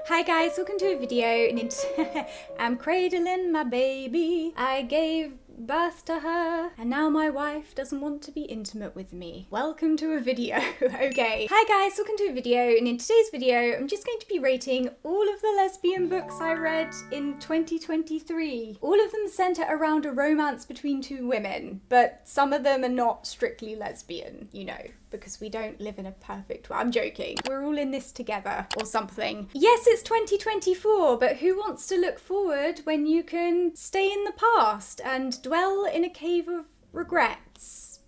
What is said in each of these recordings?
Hi guys, welcome to a video and I'm cradling my baby. I gave birth to her and now my wife doesn't want to be intimate with me. Welcome to a video. Okay. Hi guys, welcome to a video, and in today's video I'm just going to be rating all of the lesbian books I read in 2023. All of them centre around a romance between two women, but some of them are not strictly lesbian, you know, because we don't live in a perfect world. I'm joking. We're all in this together or something. Yes, it's 2024, but who wants to look forward when you can stay in the past and dwell in a cave of regrets?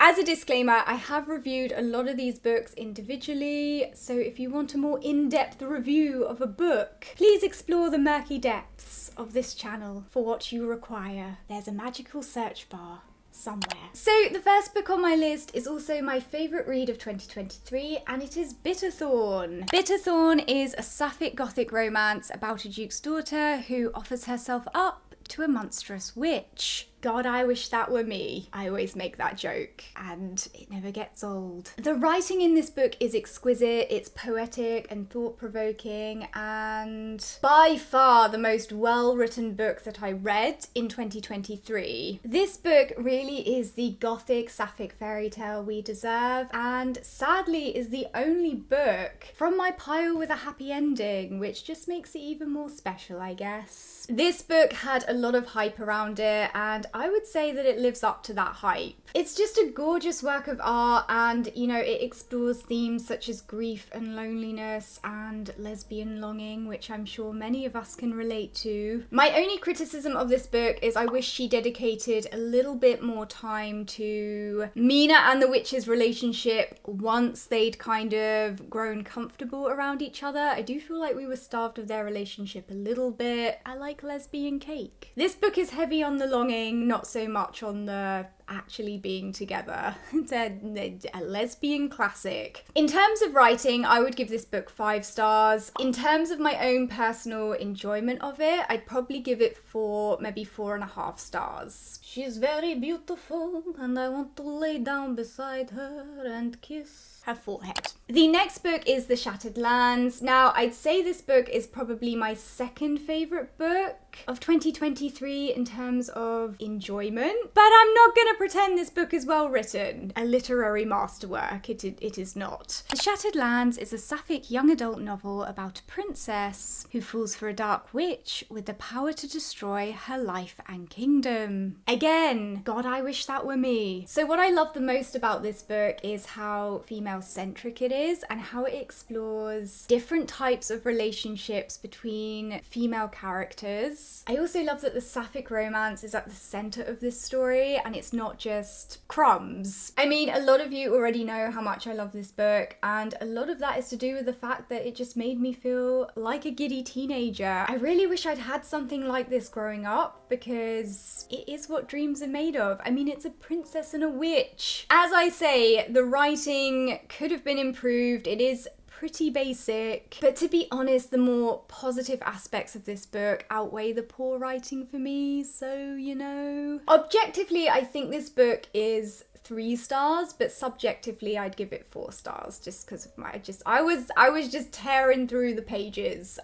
As a disclaimer, I have reviewed a lot of these books individually, so if you want a more in-depth review of a book, please explore the murky depths of this channel for what you require. There's a magical search bar somewhere. So the first book on my list is also my favourite read of 2023, and it is Bitterthorn. Bitterthorn is a sapphic gothic romance about a duke's daughter who offers herself up to a monstrous witch. God, I wish that were me. I always make that joke, and it never gets old. The writing in this book is exquisite, it's poetic and thought-provoking, and by far the most well-written book that I read in 2023. This book really is the gothic sapphic fairy tale we deserve, and sadly is the only book from my pile with a happy ending, which just makes it even more special, I guess. This book had a lot of hype around it, and I would say that it lives up to that hype. It's just a gorgeous work of art, and you know, it explores themes such as grief and loneliness and lesbian longing, which I'm sure many of us can relate to. My only criticism of this book is I wish she dedicated a little bit more time to Mina and the witch's relationship once they'd kind of grown comfortable around each other. I do feel like we were starved of their relationship a little bit. I like lesbian cake. This book is heavy on the longing, not so much on the actually being together. It's a lesbian classic. In terms of writing, I would give this book 5 stars. In terms of my own personal enjoyment of it, I'd probably give it 4, maybe 4.5 stars. She's very beautiful and I want to lay down beside her and kiss her forehead. The next book is The Shattered Lands. Now, I'd say this book is probably my second favourite book of 2023 in terms of enjoyment, but I'm not gonna pretend this book is well written. A literary masterwork, it is not. The Shattered Lands is a sapphic young adult novel about a princess who falls for a dark witch with the power to destroy her life and kingdom. Again, God, I wish that were me. So what I love the most about this book is how female-centric it is and how it explores different types of relationships between female characters. I also love that the sapphic romance is at the centre of this story and it's not just crumbs. I mean, a lot of you already know how much I love this book, and a lot of that is to do with the fact that it just made me feel like a giddy teenager. I really wish I'd had something like this growing up, because it is what dreams are made of. I mean, it's a princess and a witch. As I say, the writing could have been improved. It is pretty basic, but to be honest, the more positive aspects of this book outweigh the poor writing for me, so you know. Objectively, I think this book is 3 stars, but subjectively I'd give it 4 stars just because of my I was just tearing through the pages.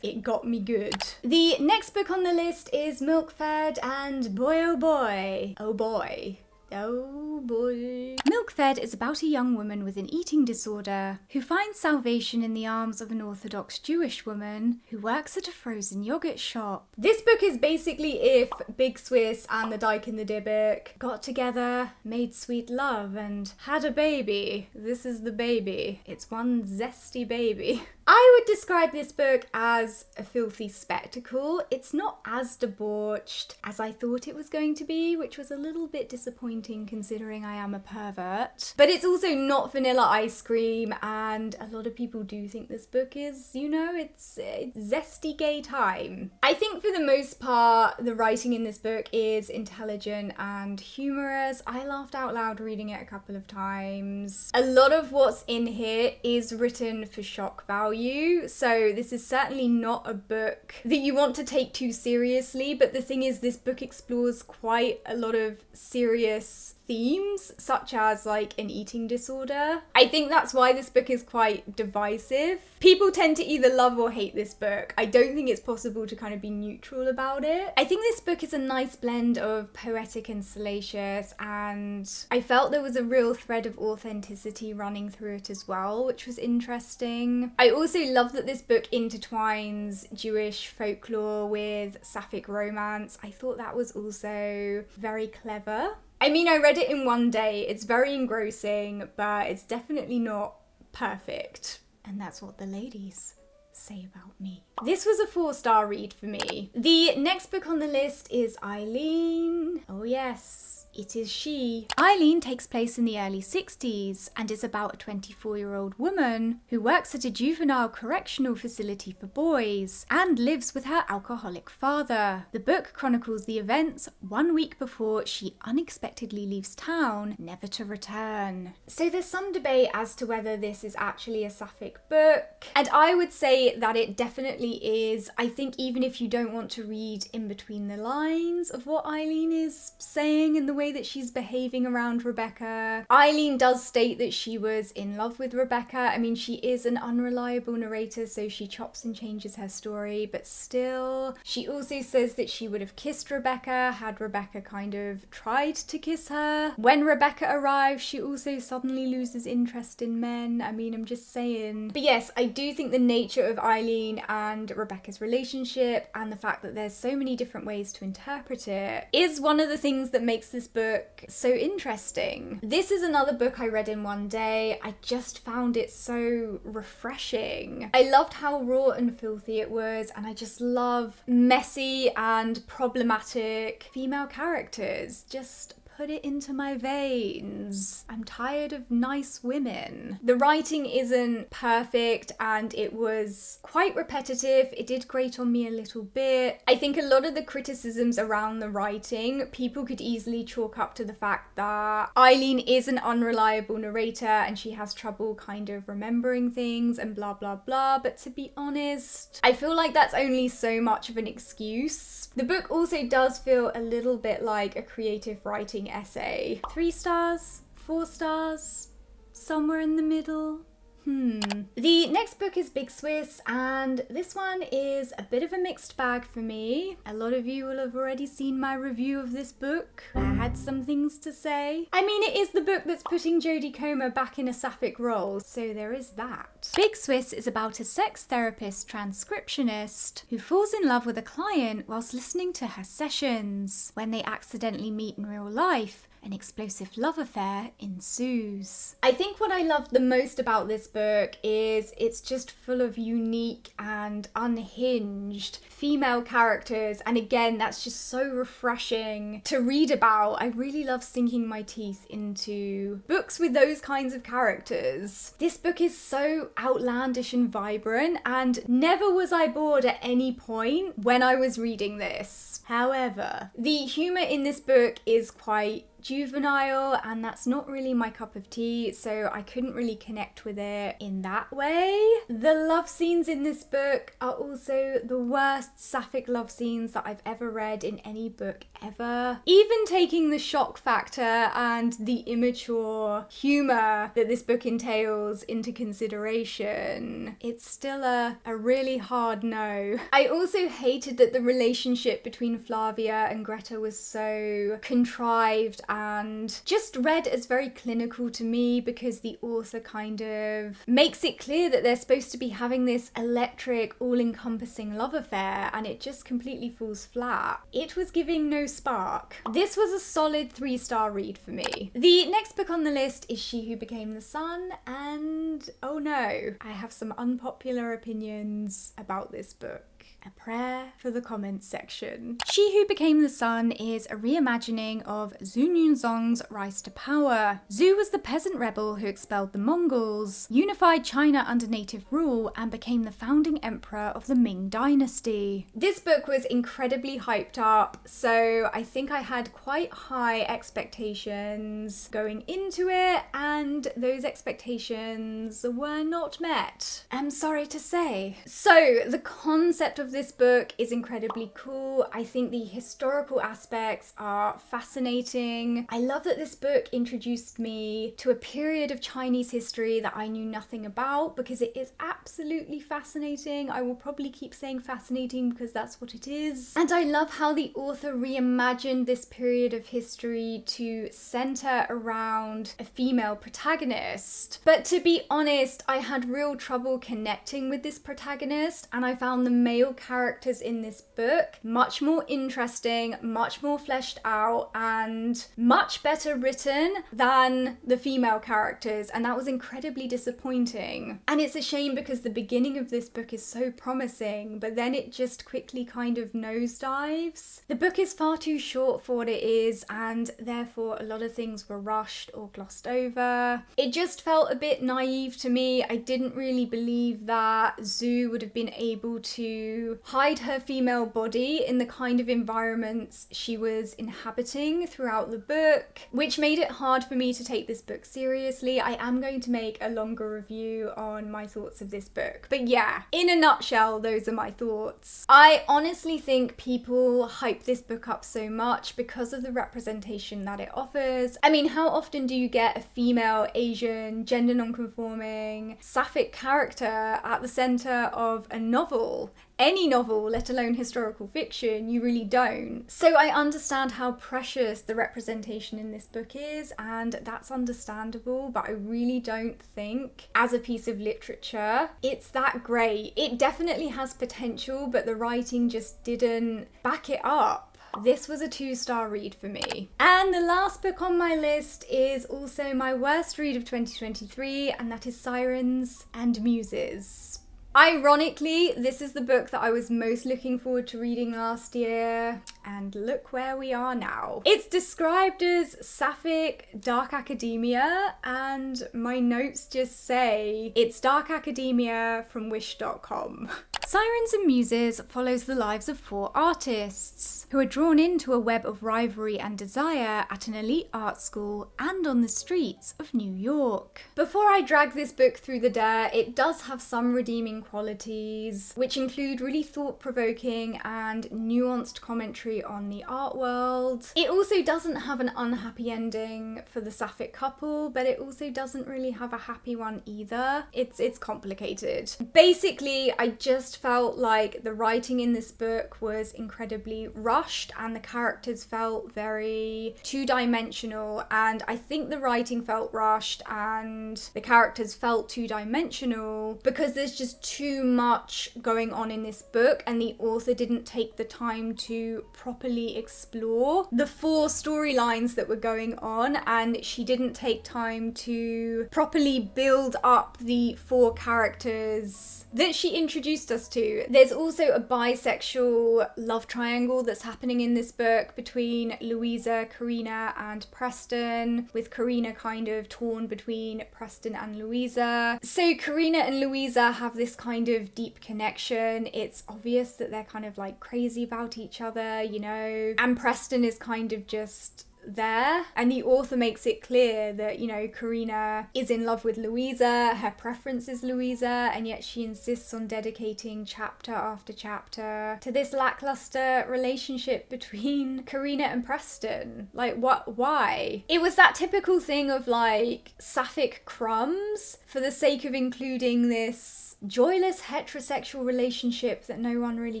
It got me good. The next book on the list is Milkfed, and boy oh boy, oh boy. Oh boy. Milkfed is about a young woman with an eating disorder who finds salvation in the arms of an Orthodox Jewish woman who works at a frozen yogurt shop. This book is basically if Big Swiss and the Dyke in the Dybbuk got together, made sweet love, and had a baby. This is the baby. It's one zesty baby. I would describe this book as a filthy spectacle. It's not as debauched as I thought it was going to be, which was a little bit disappointing considering I am a pervert. But it's also not vanilla ice cream, and a lot of people do think this book is, you know, it's zesty gay time. I think for the most part, the writing in this book is intelligent and humorous. I laughed out loud reading it a couple of times. A lot of what's in here is written for shock value. So this is certainly not a book that you want to take too seriously, but the thing is, this book explores quite a lot of serious themes, such as like an eating disorder. I think that's why this book is is quite divisive. People tend to either love or hate this book. I don't think it's possible to kind of be neutral about it. I think this book is a nice blend of poetic and salacious, and I felt there was a real thread of authenticity running through it as well, which was interesting. I also love that this book intertwines Jewish folklore with sapphic romance. I thought that was also very clever. I mean, I read it in one day. It's very engrossing, but it's definitely not perfect. And that's what the ladies say about me. This was a 4-star read for me. The next book on the list is Eileen. Oh yes. It is she. Eileen takes place in the early 60s and is about a 24-year-old woman who works at a juvenile correctional facility for boys and lives with her alcoholic father. The book chronicles the events 1 week before she unexpectedly leaves town, never to return. So there's some debate as to whether this is actually a sapphic book, and I would say that it definitely is. I think even if you don't want to read in between the lines of what Eileen is saying and the way that she's behaving around Rebecca, Eileen does state that she was in love with Rebecca. I mean, she is an unreliable narrator, so she chops and changes her story, but still. She also says that she would have kissed Rebecca had Rebecca kind of tried to kiss her. When Rebecca arrives, she also suddenly loses interest in men. I mean, I'm just saying. But yes, I do think the nature of Eileen and Rebecca's relationship and the fact that there's so many different ways to interpret it is one of the things that makes this book so interesting. This is another book I read in one day. I just found it so refreshing. I loved how raw and filthy it was, and I just love messy and problematic female characters. Just put it into my veins. I'm tired of nice women. The writing isn't perfect and it was quite repetitive. It did grate on me a little bit. I think a lot of the criticisms around the writing, people could easily chalk up to the fact that Eileen is an unreliable narrator and she has trouble kind of remembering things and blah blah blah, but to be honest, I feel like that's only so much of an excuse. The book also does feel a little bit like a creative writing essay. 3 stars? 4 stars? Somewhere in the middle? The next book is Big Swiss, and this one is a bit of a mixed bag for me. A lot of you will have already seen my review of this book. I had some things to say. I mean, it is the book that's putting Jodie Comer back in a sapphic role, so there is that. Big Swiss is about a sex therapist transcriptionist who falls in love with a client whilst listening to her sessions. When they accidentally meet in real life, an explosive love affair ensues. I think what I loved the most about this book is it's just full of unique and unhinged female characters, and again, that's just so refreshing to read about. I really love sinking my teeth into books with those kinds of characters. This book is so outlandish and vibrant, and never was I bored at any point when I was reading this. However, the humour in this book is quite juvenile, and that's not really my cup of tea, so I couldn't really connect with it in that way. The love scenes in this book are also the worst sapphic love scenes that I've ever read in any book ever. Even taking the shock factor and the immature humour that this book entails into consideration, it's still a really hard no. I also hated that the relationship between Flavia and Greta was so contrived and just read as very clinical to me, because the author kind of makes it clear that they're supposed to be having this electric, all-encompassing love affair, and it just completely falls flat. It was giving no spark. This was a solid 3-star read for me. The next book on the list is She Who Became the Sun, and oh no, I have some unpopular opinions about this book. A prayer for the comments section. She Who Became the Sun is a reimagining of Zhu Yunzong's rise to power. Zhu was the peasant rebel who expelled the Mongols, unified China under native rule, and became the founding emperor of the Ming dynasty. This book was incredibly hyped up, so I think I had quite high expectations going into it, and those expectations were not met, I'm sorry to say. So the concept of this book is incredibly cool. I think the historical aspects are fascinating. I love that this book introduced me to a period of Chinese history that I knew nothing about, because it is absolutely fascinating. I will probably keep saying fascinating because that's what it is. And I love how the author reimagined this period of history to center around a female protagonist. But to be honest, I had real trouble connecting with this protagonist, and I found the male characters in this book much more interesting, much more fleshed out, and much better written than the female characters, and that was incredibly disappointing. And it's a shame because the beginning of this book is so promising, but then it just quickly kind of nosedives. The book is far too short for what it is, and therefore a lot of things were rushed or glossed over. It just felt a bit naive to me. I didn't really believe that Zhu would have been able to hide her female body in the kind of environments she was inhabiting throughout the book, which made it hard for me to take this book seriously. I am going to make a longer review on my thoughts of this book. But yeah, in a nutshell, those are my thoughts. I honestly think people hype this book up so much because of the representation that it offers. I mean, how often do you get a female, Asian, gender non-conforming, sapphic character at the center of a novel? Any novel, let alone historical fiction? You really don't. So I understand how precious the representation in this book is, and that's understandable, but I really don't think as a piece of literature it's that great. It definitely has potential, but the writing just didn't back it up. This was a 2-star read for me. And the last book on my list is also my worst read of 2023, and that is Sirens and Muses. Ironically, this is the book that I was most looking forward to reading last year, and look where we are now. It's described as sapphic dark academia, and my notes just say it's dark academia from wish.com. Sirens and Muses follows the lives of 4 artists who are drawn into a web of rivalry and desire at an elite art school and on the streets of New York. Before I drag this book through the dirt, it does have some redeeming qualities, which include really thought-provoking and nuanced commentary on the art world. It also doesn't have an unhappy ending for the sapphic couple, but it also doesn't really have a happy one either. It's complicated. Basically, I just felt like the writing in this book was incredibly rushed, and the characters felt very two-dimensional, and I think the writing felt rushed and the characters felt two-dimensional because there's just too much going on in this book, and the author didn't take the time to properly explore the 4 storylines that were going on, and she didn't take time to properly build up the 4 characters that she introduced us to. There's also a bisexual love triangle that's happening in this book between Louisa, Karina, and Preston, with Karina kind of torn between Preston and Louisa. So Karina and Louisa have this kind of deep connection. It's obvious that they're kind of like crazy about each other, you know, and Preston is kind of just there, and the author makes it clear that, you know, Karina is in love with Louisa, her preference is Louisa, and yet she insists on dedicating chapter after chapter to this lackluster relationship between Karina and Preston. Like, what? Why? It was that typical thing of like sapphic crumbs for the sake of including this joyless heterosexual relationship that no one really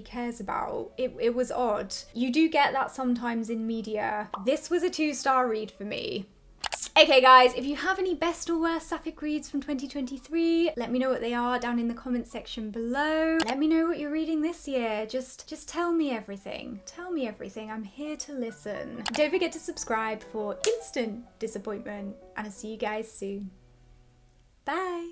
cares about. It was odd. You do get that sometimes in media. This was a 2-star read for me. Okay guys, if you have any best or worst sapphic reads from 2023, let me know what they are down in the comment section below. Let me know what you're reading this year. Just tell me everything. Tell me everything. I'm here to listen. Don't forget to subscribe for instant disappointment, and I'll see you guys soon. Bye.